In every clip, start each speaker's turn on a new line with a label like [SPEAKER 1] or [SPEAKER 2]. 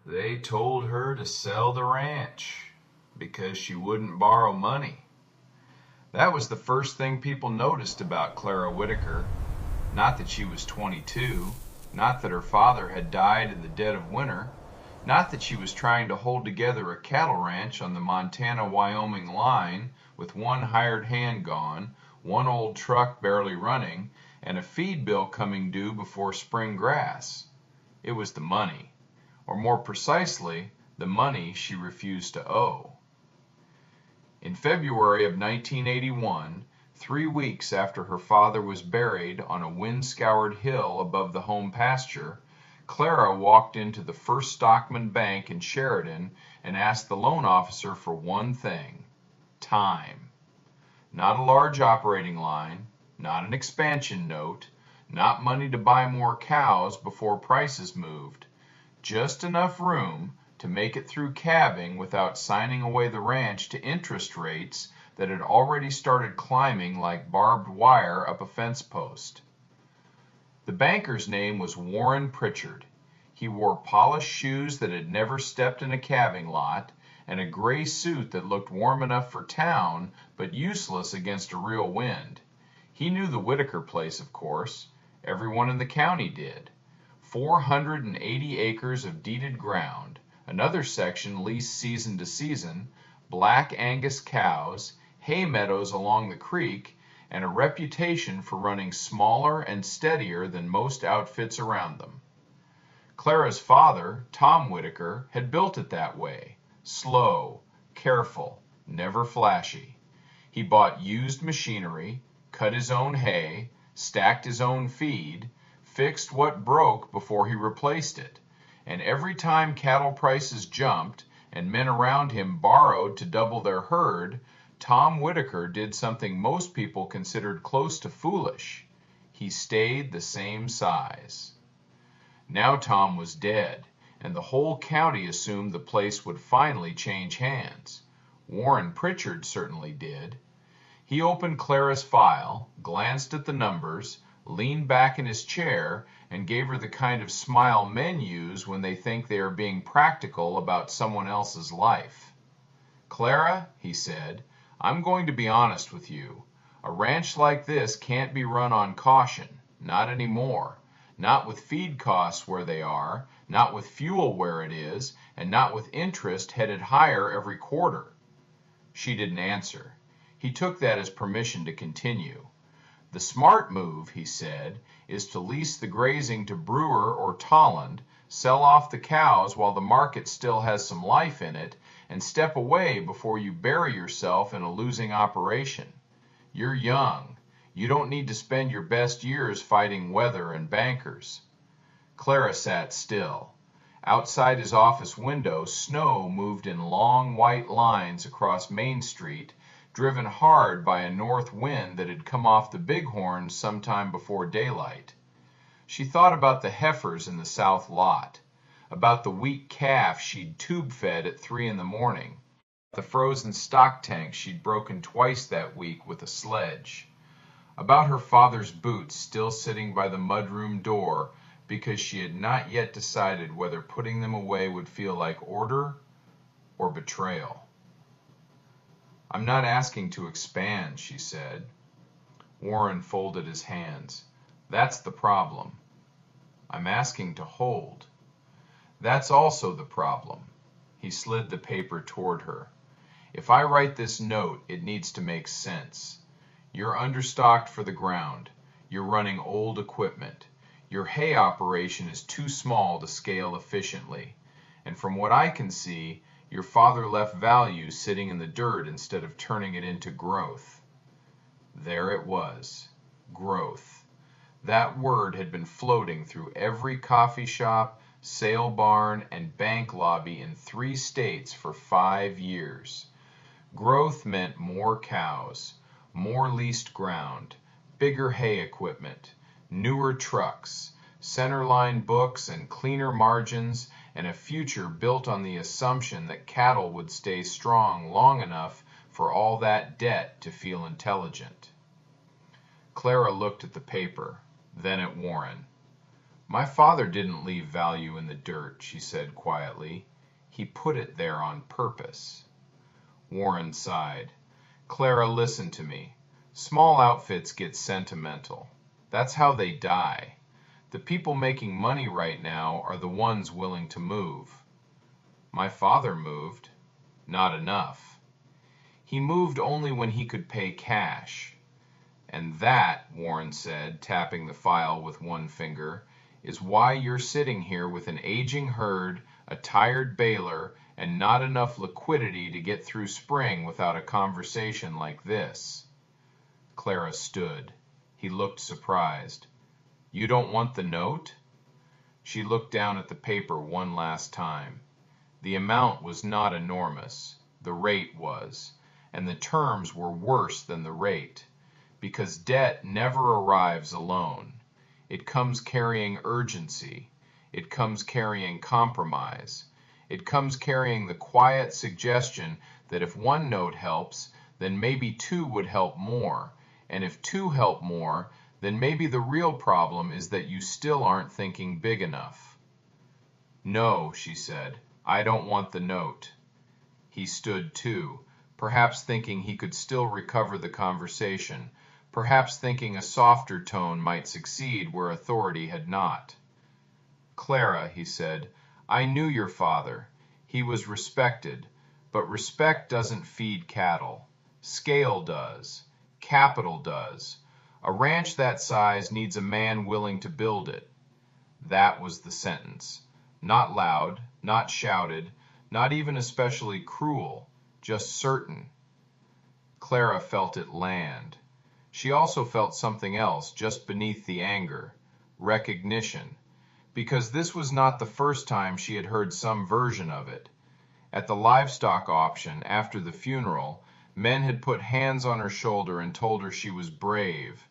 [SPEAKER 1] They told her to sell the ranch because she wouldn't borrow money. That was the first thing people noticed about Clara Whitaker. Not that she was 22, not that her father had died in the dead of winter, not that she was trying to hold together a cattle ranch on the Montana-Wyoming line with one hired hand gone, one old truck barely running, and a feed bill coming due before spring grass. It was the money, or more precisely, the money she refused to owe. In February of 1981, 3 weeks after her father was buried on a wind-scoured hill above the home pasture, Clara walked into the First Stockman Bank in Sheridan and asked the loan officer for one thing: time. Not a large operating line, not an expansion note, not money to buy more cows before prices moved. Just enough room to make it through calving without signing away the ranch to interest rates that had already started climbing like barbed wire up a fence post. The banker's name was Warren Pritchard. He wore polished shoes that had never stepped in a calving lot, and a gray suit that looked warm enough for town but useless against a real wind. He knew the Whitaker place, of course. Everyone in the county did. 480 acres of deeded ground, another section leased season to season, black Angus cows, hay meadows along the creek, and a reputation for running smaller and steadier than most outfits around them. Clara's father, Tom Whitaker, had built it that way: slow, careful, never flashy. He bought used machinery, cut his own hay, stacked his own feed, fixed what broke before he replaced it, and every time cattle prices jumped and men around him borrowed to double their herd, Tom Whitaker did something most people considered close to foolish. He stayed the same size. Now Tom was dead, and the whole county assumed the place would finally change hands. Warren Pritchard certainly did. He opened Clara's file, glanced at the numbers, leaned back in his chair, and gave her the kind of smile men use when they think they are being practical about someone else's life. "Clara," he said, "I'm going to be honest with you. A ranch like this can't be run on caution. Not anymore. Not with feed costs where they are, not with fuel where it is, and not with interest headed higher every quarter." She didn't answer. He took that as permission to continue. "The smart move," he said, "is to lease the grazing to Brewer or Tolland, sell off the cows while the market still has some life in it, and step away before you bury yourself in a losing operation. You're young. You don't need to spend your best years fighting weather and bankers." Clara sat still. Outside his office window, snow moved in long white lines across Main Street, driven hard by a north wind that had come off the Bighorn sometime before daylight. She thought about the heifers in the south lot, about the weak calf she'd tube-fed at 3 in the morning, the frozen stock tank she'd broken twice that week with a sledge, about her father's boots still sitting by the mudroom door because she had not yet decided whether putting them away would feel like order or betrayal. "I'm not asking to expand," she said. Warren folded his hands. "That's the problem. I'm asking to hold." "That's also the problem." He slid the paper toward her. "If I write this note, it needs to make sense. You're understocked for the ground. You're running old equipment. Your hay operation is too small to scale efficiently. And from what I can see, your father left value sitting in the dirt instead of turning it into growth." There it was. Growth. That word had been floating through every coffee shop, sale barn, and bank lobby in 3 states for 5 years. Growth meant more cows, more leased ground, bigger hay equipment, newer trucks, centerline books and cleaner margins, and a future built on the assumption that cattle would stay strong long enough for all that debt to feel intelligent. Clara looked at the paper, then at Warren. My father didn't leave value in the dirt, she said quietly. He put it there on purpose. Warren sighed. Clara, listen to me. Small outfits get sentimental. That's how they die. The people making money right now are the ones willing to move. My father moved. Not enough. He moved only when he could pay cash. And that, Warren said, tapping the file with one finger, is why you're sitting here with an aging herd, a tired baler, and not enough liquidity to get through spring without a conversation like this. Clara stood. He looked surprised. You don't want the note? She looked down at the paper one last time. The amount was not enormous. The rate was. And the terms were worse than the rate. Because debt never arrives alone. It comes carrying urgency. It comes carrying compromise. It comes carrying the quiet suggestion that if one note helps, then maybe two would help more. And if two help more, then maybe the real problem is that you still aren't thinking big enough. No, she said, I don't want the note. He stood too, perhaps thinking he could still recover the conversation, perhaps thinking a softer tone might succeed where authority had not. Clara, he said, I knew your father. He was respected, but respect doesn't feed cattle. Scale does. Capital does. A ranch that size needs a man willing to build it. That was the sentence. Not loud, not shouted, not even especially cruel, just certain. Clara felt it land. She also felt something else just beneath the anger, recognition, because this was not the first time she had heard some version of it. At the livestock auction after the funeral, men had put hands on her shoulder and told her she was brave.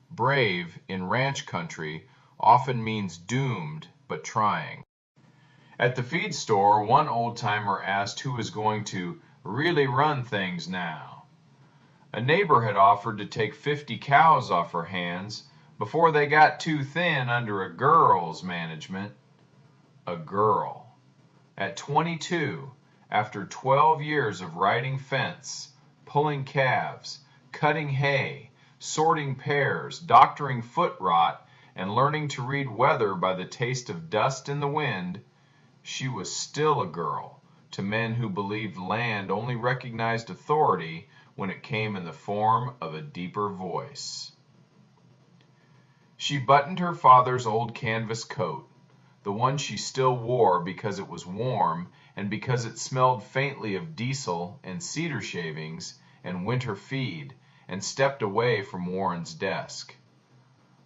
[SPEAKER 1] Brave, in ranch country, often means doomed, but trying. At the feed store, one old-timer asked who was going to really run things now. A neighbor had offered to take 50 cows off her hands before they got too thin under a girl's management. A girl. At 22, after 12 years of riding fence, pulling calves, cutting hay, sorting pears, doctoring foot rot, and learning to read weather by the taste of dust in the wind, she was still a girl to men who believed land only recognized authority when it came in the form of a deeper voice. She buttoned her father's old canvas coat, the one she still wore because it was warm and because it smelled faintly of diesel and cedar shavings and winter feed, and stepped away from Warren's desk.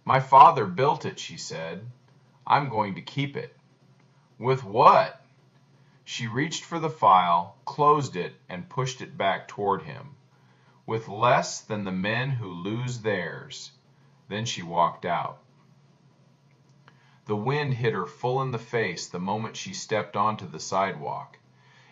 [SPEAKER 1] My father built it, she said. I'm going to keep it. With what? She reached for the file, closed it, and pushed it back toward him. With less than the men who lose theirs. Then she walked out. The wind hit her full in the face the moment she stepped onto the sidewalk.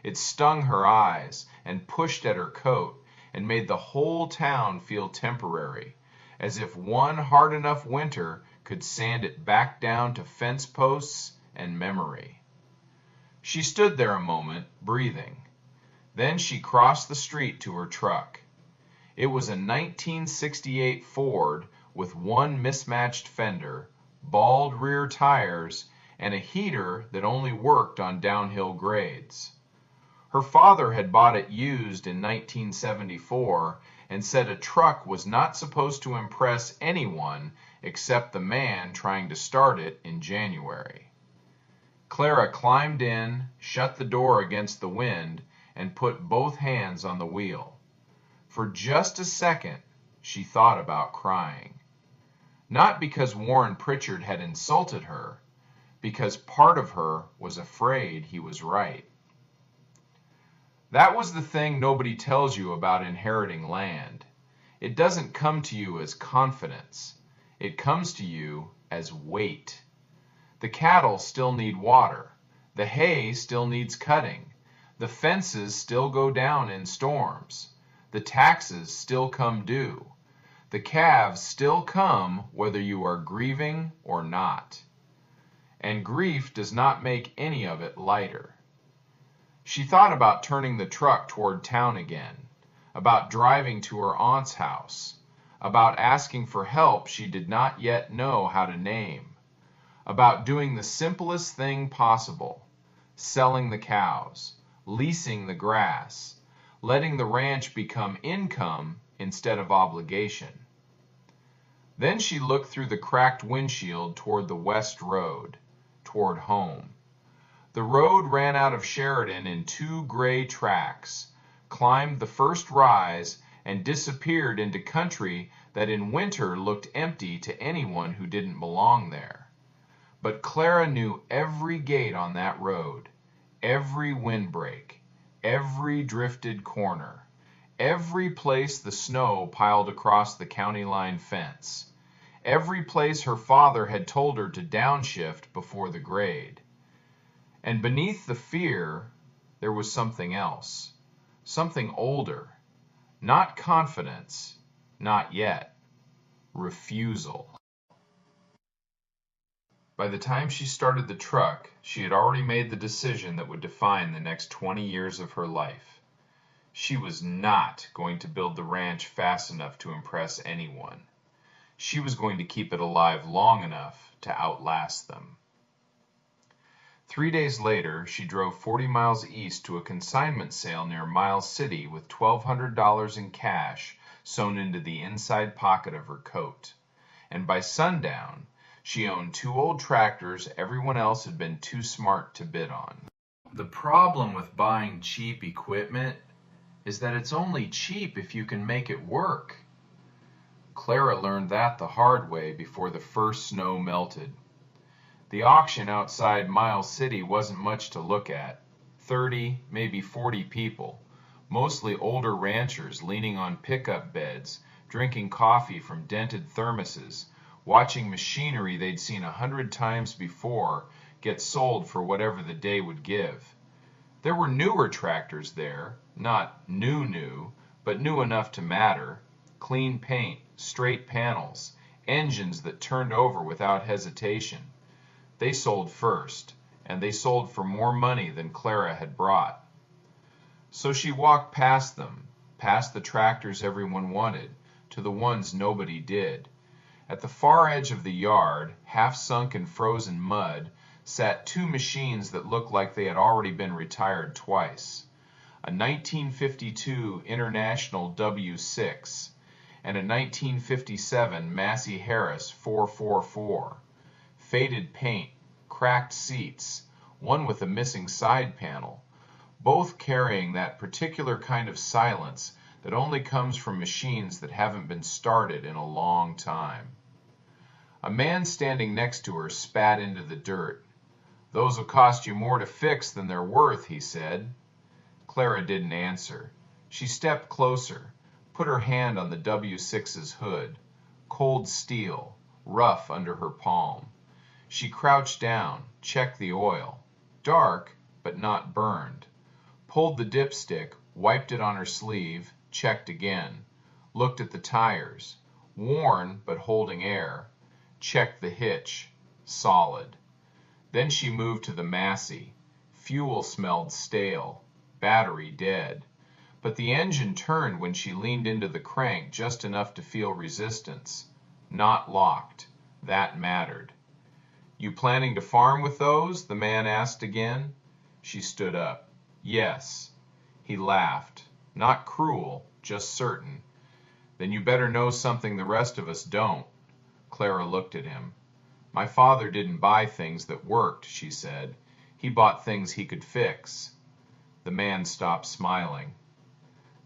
[SPEAKER 1] It stung her eyes and pushed at her coat and made the whole town feel temporary, as if one hard enough winter could sand it back down to fence posts and memory. She stood there a moment, breathing. Then she crossed the street to her truck. It was a 1968 Ford with one mismatched fender, bald rear tires, and a heater that only worked on downhill grades. Her father had bought it used in 1974 and said a truck was not supposed to impress anyone except the man trying to start it in January. Clara climbed in, shut the door against the wind, and put both hands on the wheel. For just a second, she thought about crying. Not because Warren Pritchard had insulted her, because part of her was afraid he was right. That was the thing nobody tells you about inheriting land. It doesn't come to you as confidence. It comes to you as weight. The cattle still need water. The hay still needs cutting. The fences still go down in storms. The taxes still come due. The calves still come whether you are grieving or not. and grief does not make any of it lighter. She thought about turning the truck toward town again, about driving to her aunt's house, about asking for help she did not yet know how to name, about doing the simplest thing possible, selling the cows, leasing the grass, letting the ranch become income instead of obligation. Then she looked through the cracked windshield toward the west road, toward home. The road ran out of Sheridan in 2 gray tracks, climbed the first rise, and disappeared into country that in winter looked empty to anyone who didn't belong there. But Clara knew every gate on that road, every windbreak, every drifted corner, every place the snow piled across the county line fence, every place her father had told her to downshift before the grade. And beneath the fear, there was something else, something older, not confidence, not yet, refusal. By the time she started the truck, she had already made the decision that would define the next 20 years of her life. She was not going to build the ranch fast enough to impress anyone. She was going to keep it alive long enough to outlast them. 3 days later, she drove 40 miles east to a consignment sale near Miles City with $1,200 in cash sewn into the inside pocket of her coat. And by sundown, she owned 2 old tractors everyone else had been too smart to bid on. The problem with buying cheap equipment is that it's only cheap if you can make it work. Clara learned that the hard way before the first snow melted. The auction outside Miles City wasn't much to look at. 30, maybe 40 people, mostly older ranchers leaning on pickup beds, drinking coffee from dented thermoses, watching machinery they'd seen 100 times before get sold for whatever the day would give. There were newer tractors there, not new, but new enough to matter. Clean paint, straight panels, engines that turned over without hesitation. They sold first, and they sold for more money than Clara had brought. So she walked past them, past the tractors everyone wanted, to the ones nobody did. At the far edge of the yard, half sunk in frozen mud, sat 2 machines that looked like they had already been retired twice. A 1952 International W6 and a 1957 Massey Harris 444. Faded paint, cracked seats, one with a missing side panel, both carrying that particular kind of silence that only comes from machines that haven't been started in a long time. A man standing next to her spat into the dirt. "Those will cost you more to fix than they're worth," he said. Clara didn't answer. She stepped closer, put her hand on the W6's hood. Cold steel, rough under her palm. She crouched down, checked the oil. Dark, but not burned. Pulled the dipstick, wiped it on her sleeve, checked again. Looked at the tires. Worn, but holding air. Checked the hitch. Solid. Then she moved to the Massey. Fuel smelled stale. Battery dead. But the engine turned when she leaned into the crank just enough to feel resistance. Not locked. That mattered. "You planning to farm with those?" the man asked again. She stood up. "Yes." He laughed. Not cruel, just certain. "Then you better know something the rest of us don't." Clara looked at him. "My father didn't buy things that worked," she said. "He bought things he could fix." The man stopped smiling.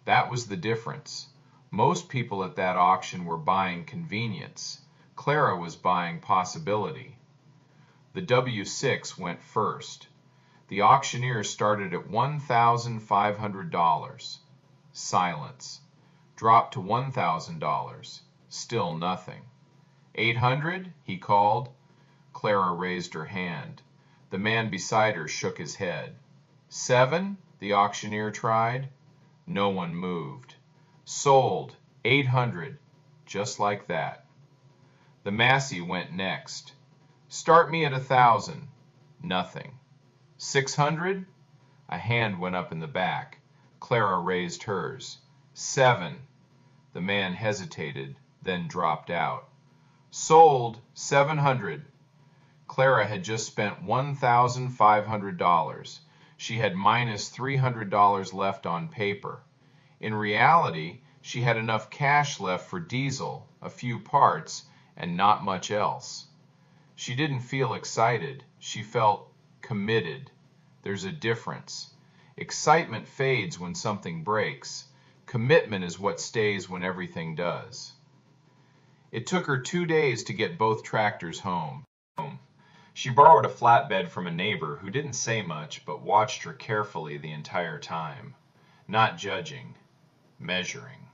[SPEAKER 1] That was the difference. Most people at that auction were buying convenience. Clara was buying possibility. The W6 went first. The auctioneer started at $1,500. Silence. Dropped to $1,000. Still nothing. "800?" he called. Clara raised her hand. The man beside her shook his head. "7?" the auctioneer tried. No one moved. "Sold. 800. Just like that. The Massey went next. "Start me at 1,000. Nothing. 600? A hand went up in the back. Clara raised hers. 7. The man hesitated, then dropped out. Sold 700. Clara had just spent $1,500. She had minus $300 left on paper. In reality, she had enough cash left for diesel, a few parts, and not much else. She didn't feel excited. She felt committed. There's a difference. Excitement fades when something breaks. Commitment is what stays when everything does. It took her 2 days to get both tractors home. She borrowed a flatbed from a neighbor who didn't say much but watched her carefully the entire time. Not judging, measuring.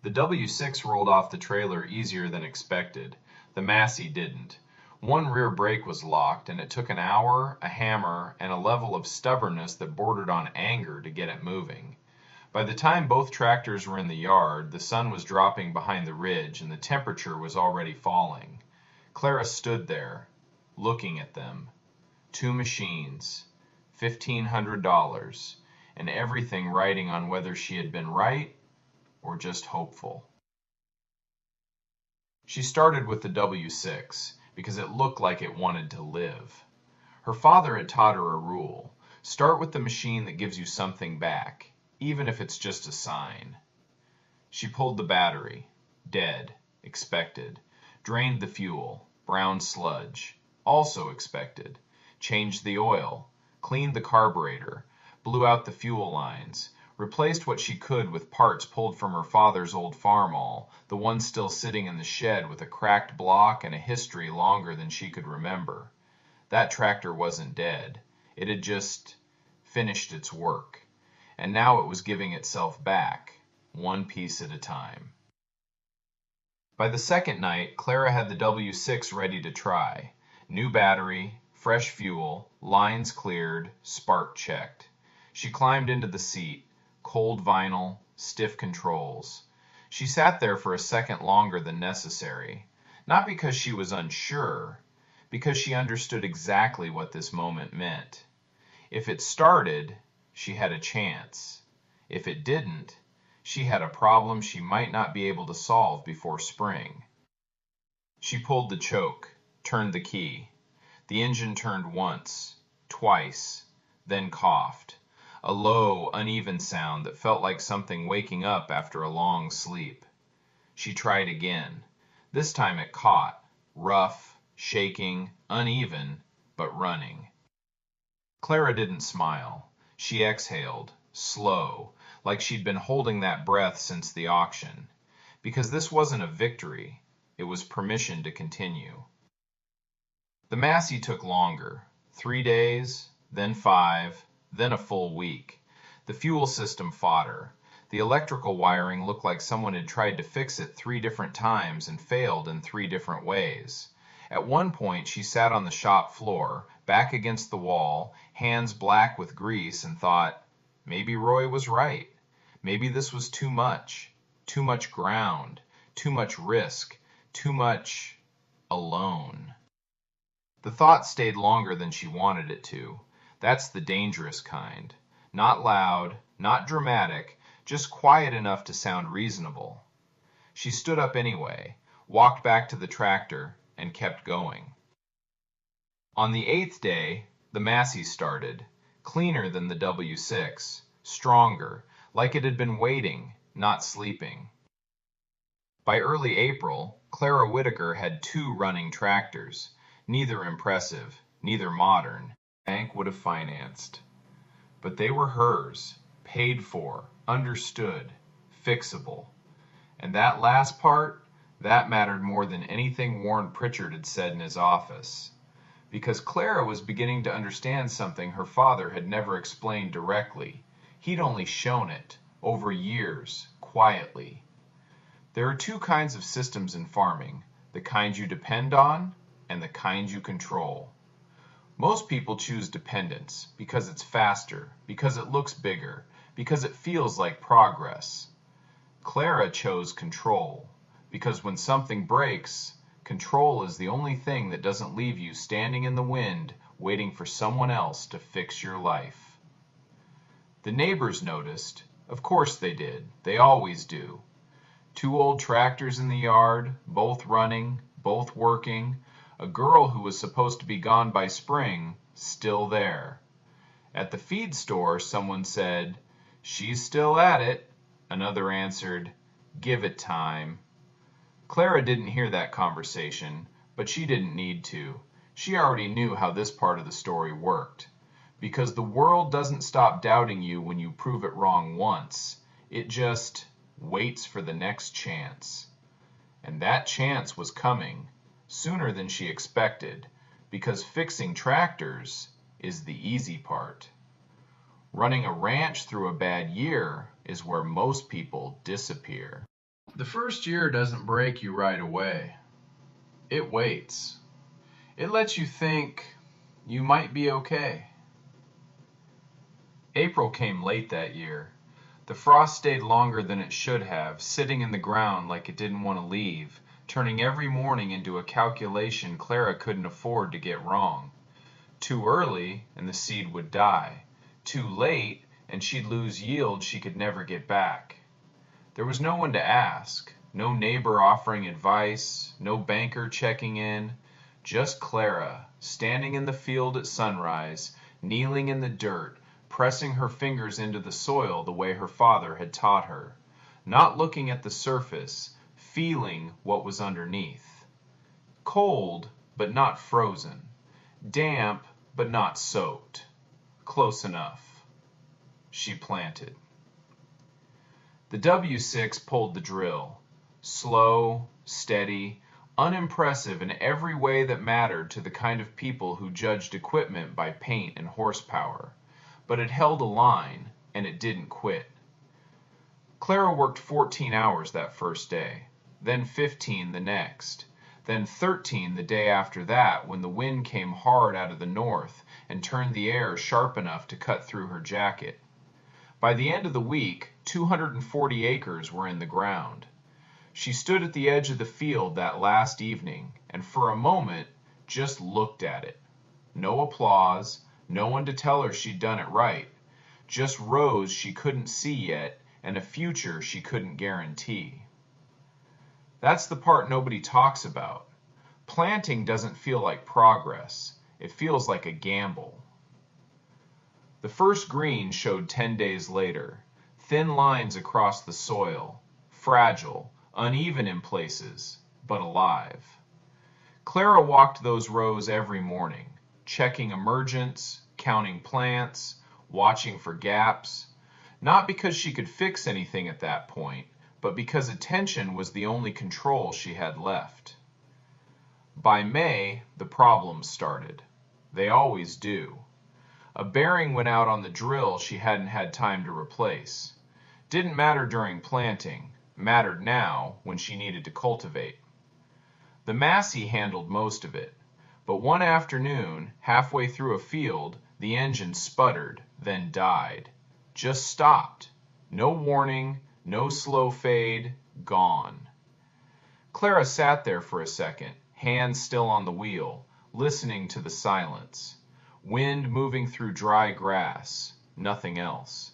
[SPEAKER 1] The W6 rolled off the trailer easier than expected. The Massey didn't. One rear brake was locked, and it took an hour, a hammer, and a level of stubbornness that bordered on anger to get it moving. By the time both tractors were in the yard, the sun was dropping behind the ridge, and the temperature was already falling. Clara stood there, looking at them. 2 machines, $1,500, and everything riding on whether she had been right or just hopeful. She started with the W6 because it looked like it wanted to live. Her father had taught her a rule. Start with the machine that gives you something back, even if it's just a sign. She pulled the battery. Dead. Expected. Drained the fuel. Brown sludge. Also expected. Changed the oil. Cleaned the carburetor. Blew out the fuel lines. Replaced what she could with parts pulled from her father's old farmall, the one still sitting in the shed with a cracked block and a history longer than she could remember. That tractor wasn't dead. It had just finished its work, and now it was giving itself back, one piece at a time. By the second night, Clara had the W6 ready to try. New battery, fresh fuel, lines cleared, spark checked. She climbed into the seat. Cold vinyl, stiff controls. She sat there for a second longer than necessary, not because she was unsure, because she understood exactly what this moment meant. If it started, she had a chance. If it didn't, she had a problem she might not be able to solve before spring. She pulled the choke, turned the key. The engine turned once, twice, then coughed. A low, uneven sound that felt like something waking up after a long sleep. She tried again. This time it caught, rough, shaking, uneven, but running. Clara didn't smile. She exhaled, slow, like she'd been holding that breath since the auction. Because this wasn't a victory, it was permission to continue. The Massey took longer. 3 days, then 5, then a full week. The fuel system fought her. The electrical wiring looked like someone had tried to fix it 3 different times and failed in 3 different ways. At one point, she sat on the shop floor, back against the wall, hands black with grease, and thought, maybe Roy was right. Maybe this was too much ground, too much risk, too much alone. The thought stayed longer than she wanted it to. That's the dangerous kind. Not loud, not dramatic, just quiet enough to sound reasonable. She stood up anyway, walked back to the tractor, and kept going. On the 8th day, the Massey started, cleaner than the W6, stronger, like it had been waiting, not sleeping. By early April, Clara Whitaker had 2 running tractors, neither impressive, neither modern. Bank would have financed. But they were hers, paid for, understood, fixable. And that last part, that mattered more than anything Warren Pritchard had said in his office. Because Clara was beginning to understand something her father had never explained directly. He'd only shown it, over years, quietly. There are 2 kinds of systems in farming, the kind you depend on and the kind you control. Most people choose dependence because it's faster, because it looks bigger, because it feels like progress. Clara chose control because when something breaks, Control is the only thing that doesn't leave you standing in the wind waiting for someone else to fix your life. The neighbors noticed. Of course they did. They always do. 2 old tractors in the yard, both running, both working. A girl who was supposed to be gone by spring, still there. At the feed store, someone said, "She's still at it." Another answered, "Give it time." Clara didn't hear that conversation, but she didn't need to. She already knew how this part of the story worked. Because the world doesn't stop doubting you when you prove it wrong once. It just waits for the next chance. And that chance was coming, sooner than she expected, because fixing tractors is the easy part. Running a ranch through a bad year is where most people disappear. The first year doesn't break you right away. It waits. It lets you think you might be okay. April came late that year. The frost stayed longer than it should have, sitting in the ground like it didn't want to leave, turning every morning into a calculation Clara couldn't afford to get wrong. Too early, and the seed would die. Too late, and she'd lose yield she could never get back. There was no one to ask, no neighbor offering advice, no banker checking in, just Clara, standing in the field at sunrise, kneeling in the dirt, pressing her fingers into the soil the way her father had taught her, not looking at the surface, feeling what was underneath. Cold, but not frozen. Damp, but not soaked. Close enough. She planted. The W6 pulled the drill. Slow, steady, unimpressive in every way that mattered to the kind of people who judged equipment by paint and horsepower. But it held a line, and it didn't quit. Clara worked 14 hours that first day, then 15 the next, then 13 the day after that when the wind came hard out of the north and turned the air sharp enough to cut through her jacket. By the end of the week, 240 acres were in the ground. She stood at the edge of the field that last evening and for a moment just looked at it. No applause, no one to tell her she'd done it right. Just rows she couldn't see yet and a future she couldn't guarantee. That's the part nobody talks about. Planting doesn't feel like progress. It feels like a gamble. The first green showed 10 days later. Thin lines across the soil. Fragile, uneven in places, but alive. Clara walked those rows every morning, checking emergence, counting plants, watching for gaps, not because she could fix anything at that point, but because attention was the only control she had left. By May, the problems started. They always do. A bearing went out on the drill she hadn't had time to replace. Didn't matter during planting, mattered now when she needed to cultivate. The Massey handled most of it, but one afternoon, halfway through a field, the engine sputtered, then died. Just stopped. No warning, no slow fade, gone. Clara sat there for a second, hands still on the wheel, listening to the silence. Wind moving through dry grass, nothing else.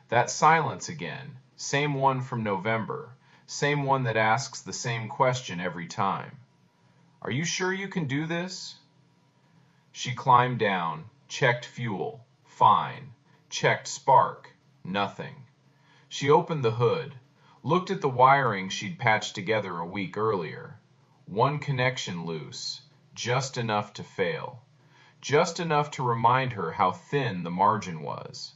[SPEAKER 1] That silence again, same one from November, same one that asks the same question every time. Are you sure you can do this? She climbed down, checked fuel, fine. Checked spark, nothing. She opened the hood, looked at the wiring she'd patched together a week earlier. One connection loose, just enough to fail. Just enough to remind her how thin the margin was.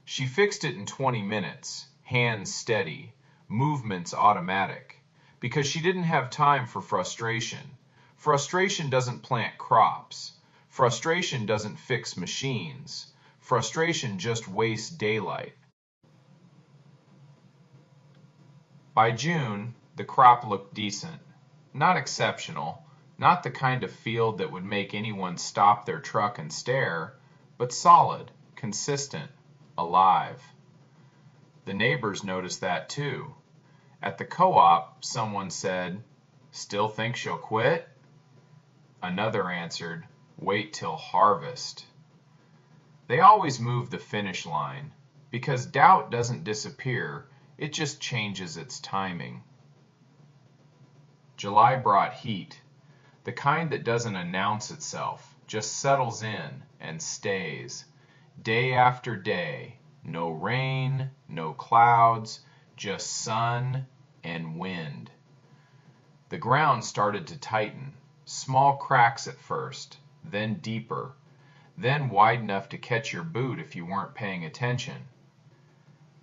[SPEAKER 1] She fixed it in 20 minutes, hands steady, movements automatic, because she didn't have time for frustration. Frustration doesn't plant crops. Frustration doesn't fix machines. Frustration just wastes daylight. By June, the crop looked decent. Not exceptional, not the kind of field that would make anyone stop their truck and stare, but solid, consistent, alive. The neighbors noticed that too. At the co-op, someone said, Still think she'll quit? Another answered, wait till harvest. They always move the finish line, because doubt doesn't disappear, it just changes its timing. July brought heat, the kind that doesn't announce itself, just settles in and stays, day after day. No rain, no clouds, just sun and wind. The ground started to tighten, small cracks at first, then deeper, then wide enough to catch your boot if you weren't paying attention.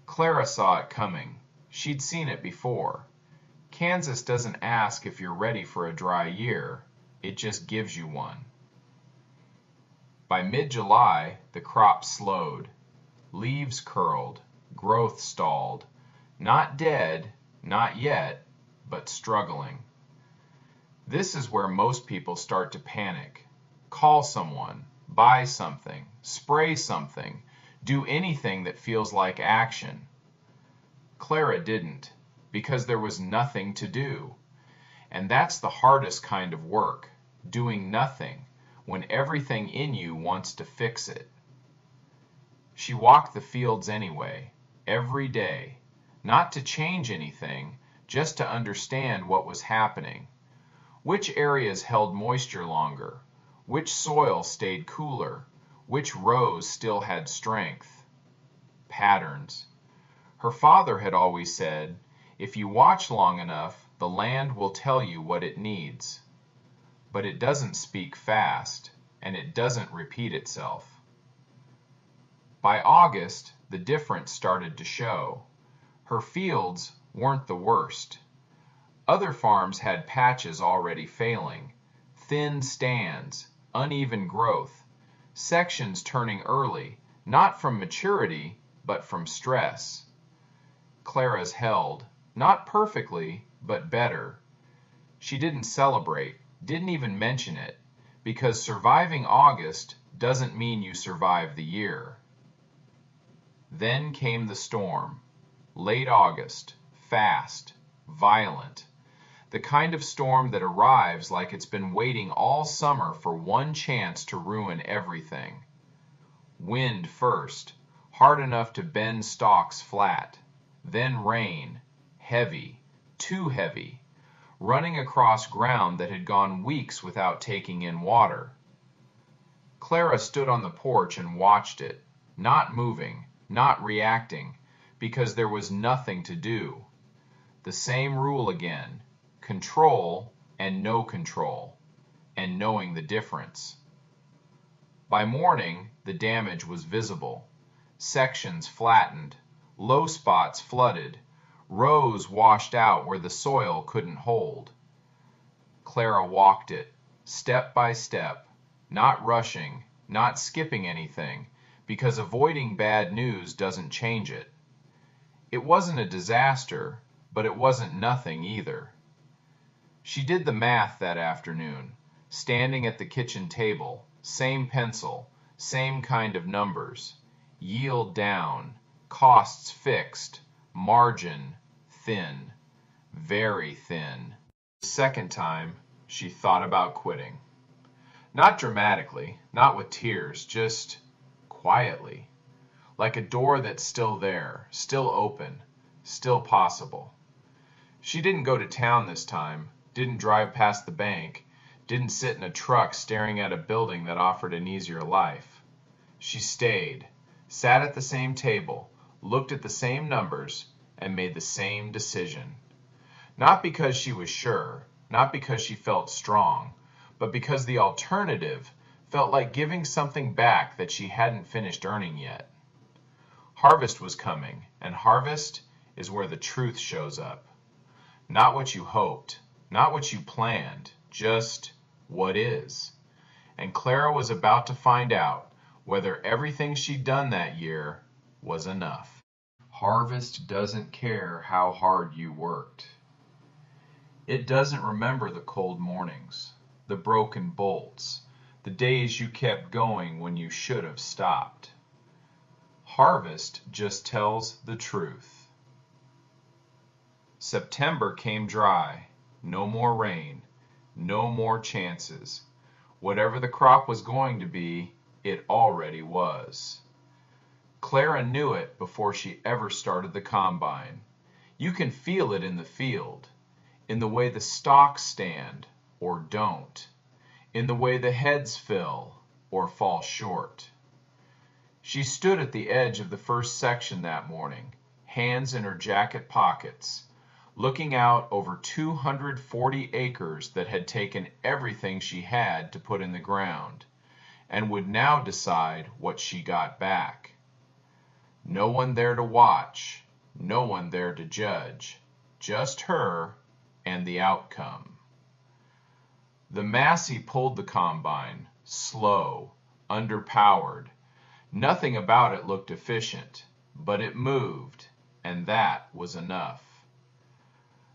[SPEAKER 1] Clara saw it coming. She'd seen it before. Kansas doesn't ask if you're ready for a dry year, it just gives you one. By mid-July, the crop slowed. Leaves curled, growth stalled. Not dead, not yet, but struggling. This is where most people start to panic. Call someone, buy something, spray something, do anything that feels like action. Clara didn't, because there was nothing to do. And that's the hardest kind of work, doing nothing, when everything in you wants to fix it. She walked the fields anyway, every day, not to change anything, just to understand what was happening. Which areas held moisture longer? Which soil stayed cooler? Which rows still had strength? Patterns. Her father had always said, if you watch long enough, the land will tell you what it needs. But it doesn't speak fast, and it doesn't repeat itself. By August, the difference started to show. Her fields weren't the worst. Other farms had patches already failing, thin stands, uneven growth, sections turning early, not from maturity, but from stress. Clara's held, not perfectly, but better. She didn't celebrate, didn't even mention it, because surviving August doesn't mean you survive the year. Then came the storm. Late August, fast, violent. The kind of storm that arrives like it's been waiting all summer for one chance to ruin everything. Wind first, hard enough to bend stalks flat. Then rain, heavy, too heavy, running across ground that had gone weeks without taking in water. Clara stood on the porch and watched it, not moving, not reacting, because there was nothing to do. The same rule again, control and no control, and knowing the difference. By morning, the damage was visible. Sections flattened, low spots flooded, rows washed out where the soil couldn't hold. Clara walked it, step by step, not rushing, not skipping anything, because avoiding bad news doesn't change it. It wasn't a disaster, but it wasn't nothing either. She did the math that afternoon, standing at the kitchen table, same pencil, same kind of numbers. Yield down, costs fixed, margin thin, very thin. The second time, she thought about quitting. Not dramatically, not with tears, just quietly, like a door that's still there, still open, still possible. She didn't go to town this time, didn't drive past the bank, didn't sit in a truck staring at a building that offered an easier life. She stayed, sat at the same table, looked at the same numbers, and made the same decision. Not because she was sure, not because she felt strong, but because the alternative felt like giving something back that she hadn't finished earning yet. Harvest was coming, and harvest is where the truth shows up. Not what you hoped, not what you planned, just what is. And Clara was about to find out whether everything she'd done that year was enough. Harvest doesn't care how hard you worked. It doesn't remember the cold mornings, the broken bolts, the days you kept going when you should have stopped. Harvest just tells the truth. September came dry. no more rain, no more chances. Whatever the crop was going to be, it already was. Clara knew it before she ever started the combine. You can feel it in the field, in the way the stalks stand or don't, in the way the heads fill or fall short. She stood at the edge of the first section that morning, hands in her jacket pockets, looking out over 240 acres that had taken everything she had to put in the ground, and would now decide what she got back. No one there to watch, no one there to judge, just her and the outcome. The Massey pulled the combine, slow, underpowered. Nothing about it looked efficient, but it moved, and that was enough.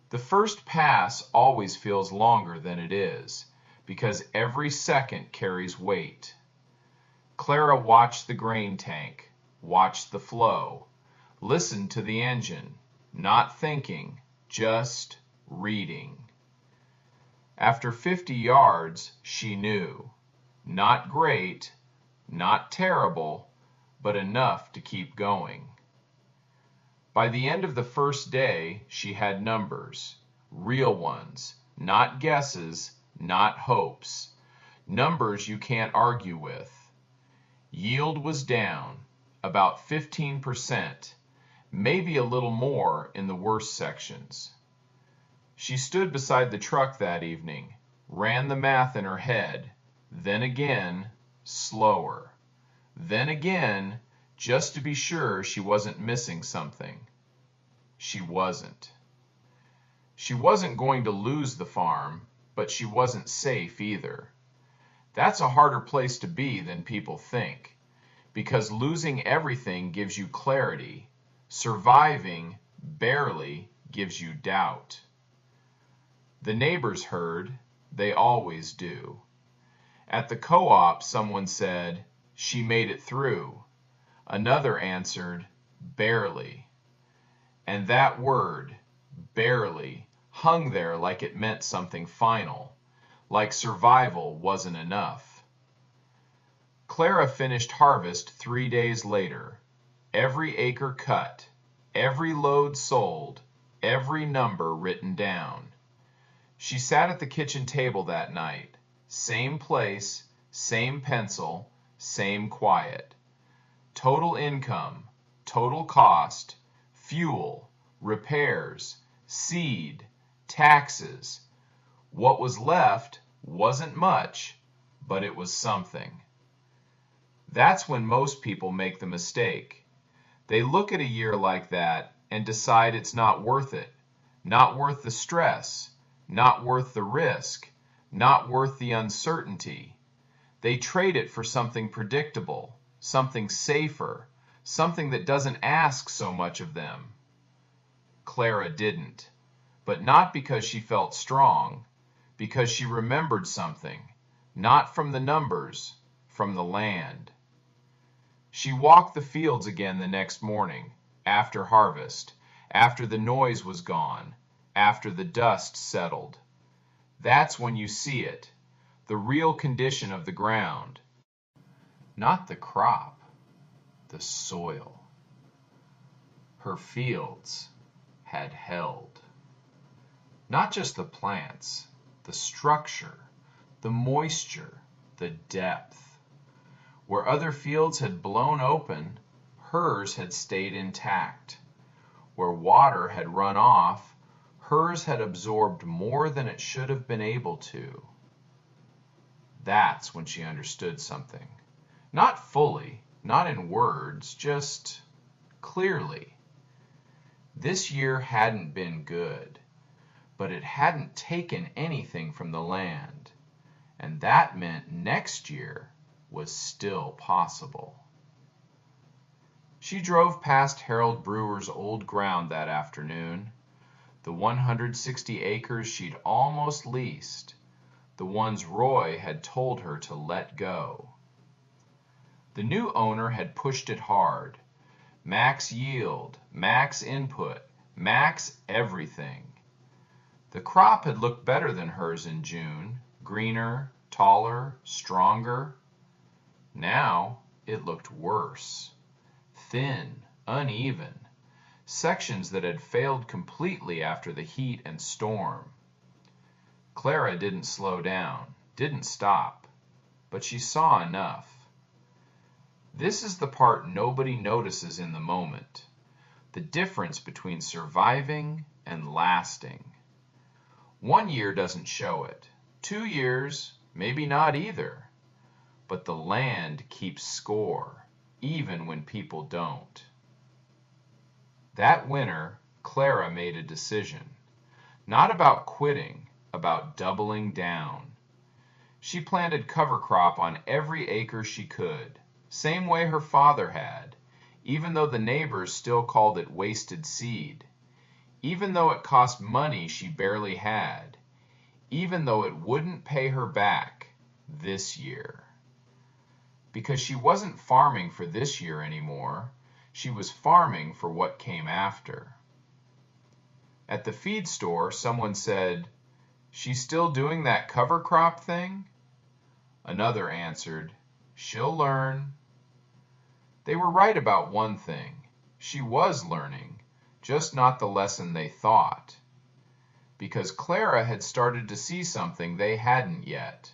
[SPEAKER 1] The first pass always feels longer than it is, because every second carries weight. Clara watched the grain tank, watched the flow, listened to the engine, not thinking, just reading. After 50 yards, she knew. Not great, not terrible, but enough to keep going. By the end of the first day, she had numbers, real ones, not guesses, not hopes, numbers you can't argue with. Yield was down, about 15%, maybe a little more in the worst sections. She stood beside the truck that evening, ran the math in her head, then again, slower. Then again, just to be sure she wasn't missing something. She wasn't. She wasn't going to lose the farm, but she wasn't safe either. That's a harder place to be than people think, because losing everything gives you clarity. Surviving, barely, gives you doubt. The neighbors heard, they always do. At the co-op, someone said, "She made it through." Another answered, "Barely." And that word, barely, hung there like it meant something final, like survival wasn't enough. Clara finished harvest 3 days later. Every acre cut, every load sold, every number written down. She sat at the kitchen table that night, same place, same pencil, same quiet. Total income, total cost, fuel, repairs, seed, taxes. What was left wasn't much, but it was something. That's when most people make the mistake. They look at a year like that and decide it's not worth it, not worth the stress, not worth the risk, not worth the uncertainty. They trade it for something predictable, something safer, something that doesn't ask so much of them. Clara didn't, but not because she felt strong, because she remembered something, not from the numbers, from the land. She walked the fields again the next morning, after harvest, after the noise was gone, after the dust settled. That's when you see it, the real condition of the ground. Not the crop, the soil. Her fields had held. Not just the plants, the structure, the moisture, the depth. Where other fields had blown open, hers had stayed intact. Where water had run off, hers had absorbed more than it should have been able to. That's when she understood something. Not fully, not in words, just clearly. This year hadn't been good, but it hadn't taken anything from the land, and that meant next year was still possible. She drove past Harold Brewer's old ground that afternoon, the 160 acres she'd almost leased, the ones Roy had told her to let go. The new owner had pushed it hard. Max yield, max input, max everything. The crop had looked better than hers in June, greener, taller, stronger. Now it looked worse. Thin, uneven, sections that had failed completely after the heat and storm. Clara didn't slow down, didn't stop, but she saw enough. This is the part nobody notices in the moment, the difference between surviving and lasting. 1 year doesn't show it, 2 years, maybe not either, but the land keeps score, even when people don't. That winter, Clara made a decision, not about quitting, about doubling down. She planted cover crop on every acre she could, same way her father had, even though the neighbors still called it wasted seed, even though it cost money she barely had, even though it wouldn't pay her back this year. Because she wasn't farming for this year anymore, she was farming for what came after. At the feed store, someone said, "She's still doing that cover crop thing?" Another answered, "She'll learn." They were right about one thing. She was learning, just not the lesson they thought. Because Clara had started to see something they hadn't yet.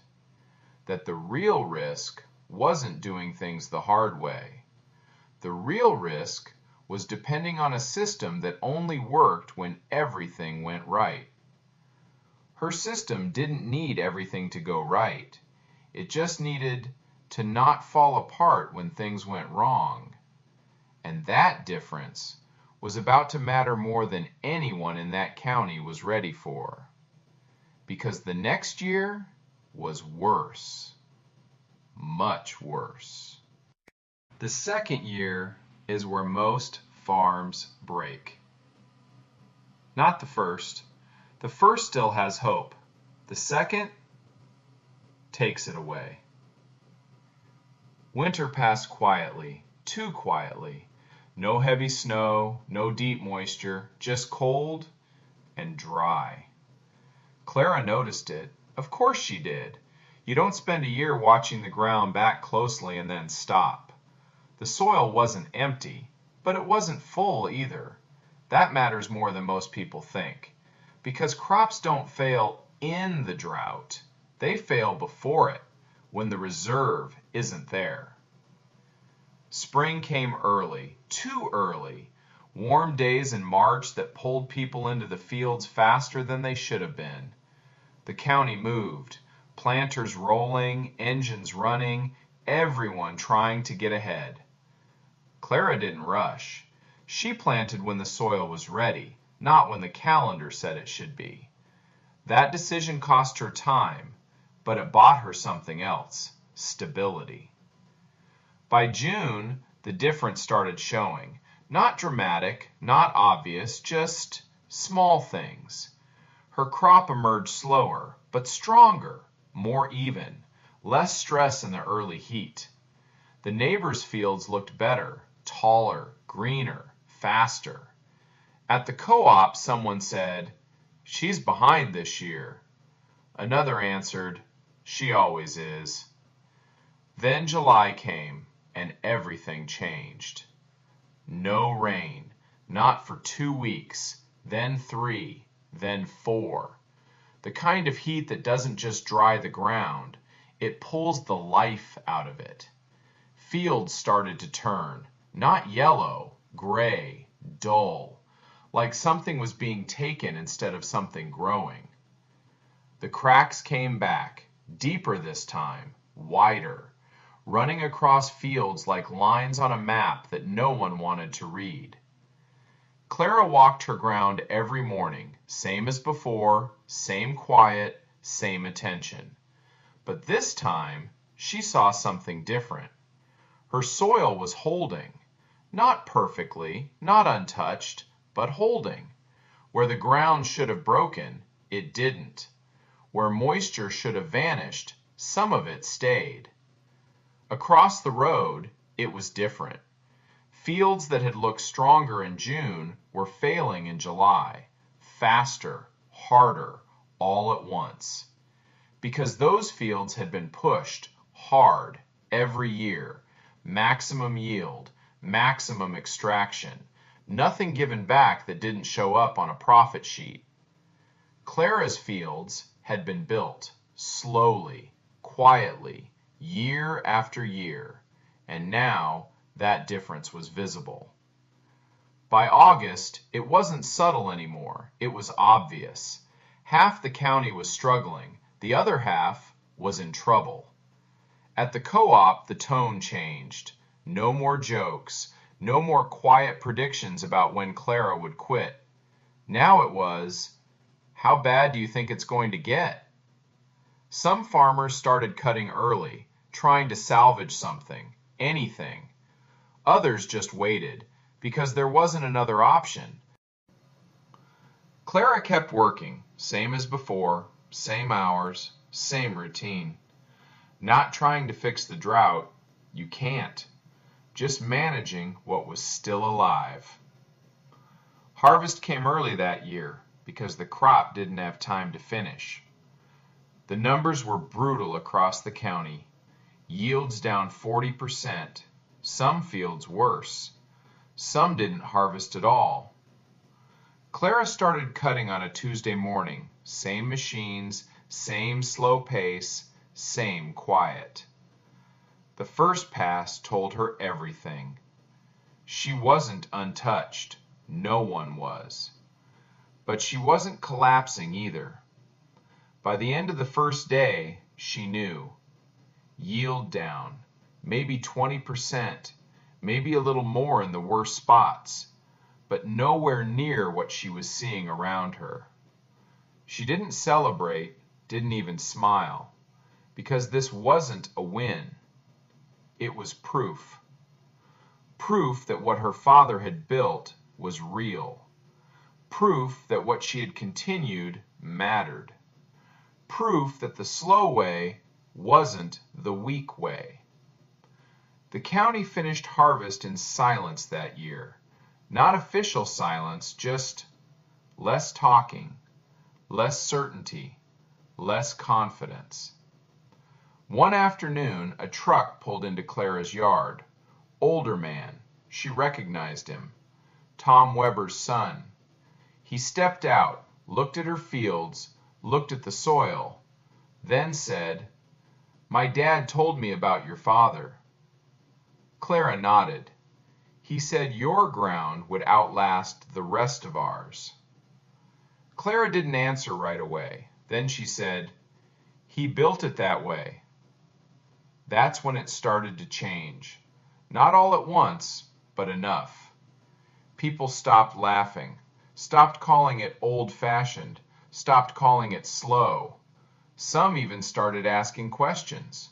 [SPEAKER 1] That the real risk wasn't doing things the hard way. The real risk was depending on a system that only worked when everything went right. Her system didn't need everything to go right. It just needed to not fall apart when things went wrong. And that difference was about to matter more than anyone in that county was ready for. Because the next year was worse. Much worse. The second year is where most farms break. Not the first. The first still has hope. The second takes it away. Winter passed quietly, too quietly. No heavy snow, no deep moisture, just cold and dry. Clara noticed it. Of course she did. You don't spend a year watching the ground back closely and then stop. The soil wasn't empty, but it wasn't full either. That matters more than most people think. Because crops don't fail in the drought. They fail before it, when the reserve isn't there. Spring came early, too early. Warm days in March that pulled people into the fields faster than they should have been. The county moved, planters rolling, engines running, everyone trying to get ahead. Clara didn't rush. She planted when the soil was ready, not when the calendar said it should be. That decision cost her time, but it bought her something else, stability. By June, the difference started showing. Not dramatic, not obvious, just small things. Her crop emerged slower, but stronger, more even, less stress in the early heat. The neighbors' fields looked better, taller, greener, faster. At the co-op, someone said, "She's behind this year." Another answered, "She always is." Then July came, and everything changed. No rain, not for 2 weeks, then 3, then 4. The kind of heat that doesn't just dry the ground, it pulls the life out of it. Fields started to turn, not yellow, gray, dull, like something was being taken instead of something growing. The cracks came back, deeper this time, wider, running across fields like lines on a map that no one wanted to read. Clara walked her ground every morning, same as before, same quiet, same attention. But this time, she saw something different. Her soil was holding, not perfectly, not untouched, but holding. Where the ground should have broken, it didn't. Where moisture should have vanished, some of it stayed. Across the road, it was different. Fields that had looked stronger in June were failing in July, faster, harder all at once. Because those fields had been pushed hard every year, maximum yield, maximum extraction, nothing given back that didn't show up on a profit sheet. Clara's fields had been built slowly, quietly, year after year, and now that difference was visible. By August, it wasn't subtle anymore, it was obvious. Half the county was struggling, the other half was in trouble. At the co-op, the tone changed. No more jokes, no more quiet predictions about when Clara would quit. Now it was, how bad do you think it's going to get? Some farmers started cutting early, trying to salvage something, anything. Others just waited, because there wasn't another option. Clara kept working, same as before, same hours, same routine. Not trying to fix the drought, you can't. Just managing what was still alive. Harvest came early that year because the crop didn't have time to finish. The numbers were brutal across the county. Yields down 40%, some fields worse. Some didn't harvest at all. Clara started cutting on a Tuesday morning, same machines, same slow pace, same quiet. The first pass told her everything. She wasn't untouched, no one was. But she wasn't collapsing either. By the end of the first day, she knew. Yield down, maybe 20%, maybe a little more in the worst spots, but nowhere near what she was seeing around her. She didn't celebrate, didn't even smile, because this wasn't a win. It was proof. Proof that what her father had built was real. Proof that what she had continued mattered. Proof that the slow way wasn't the weak way. The county finished harvest in silence that year. Not official silence, just less talking, less certainty, less confidence. One afternoon, a truck pulled into Clara's yard. Older man. She recognized him. Tom Weber's son. He stepped out, looked at her fields, looked at the soil, then said, "My dad told me about your father." Clara nodded. He said your ground would outlast the rest of ours. Clara didn't answer right away. Then she said, "He built it that way." That's when it started to change. Not all at once, but enough. People stopped laughing, stopped calling it old-fashioned, stopped calling it slow. Some even started asking questions.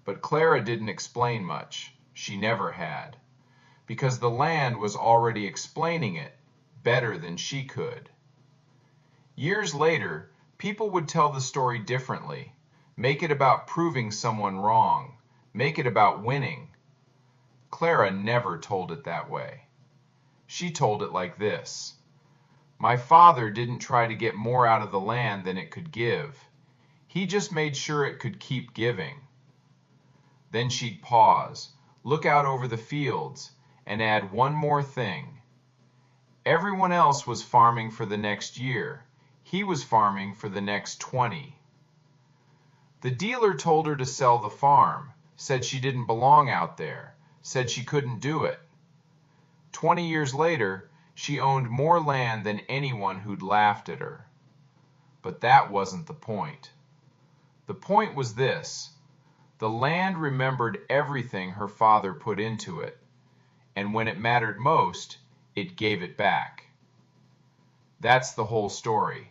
[SPEAKER 1] But Clara didn't explain much. She never had. Because the land was already explaining it better than she could. Years later, people would tell the story differently. Make it about proving someone wrong. Make it about winning. Clara never told it that way. She told it like this. My father didn't try to get more out of the land than it could give. He just made sure it could keep giving. Then she'd pause, look out over the fields, and add one more thing. Everyone else was farming for the next year. He was farming for the next 20. The dealer told her to sell the farm, said she didn't belong out there, said she couldn't do it. 20 years later, she owned more land than anyone who'd laughed at her. But that wasn't the point. The point was this. The land remembered everything her father put into it, and when it mattered most, it gave it back. That's the whole story.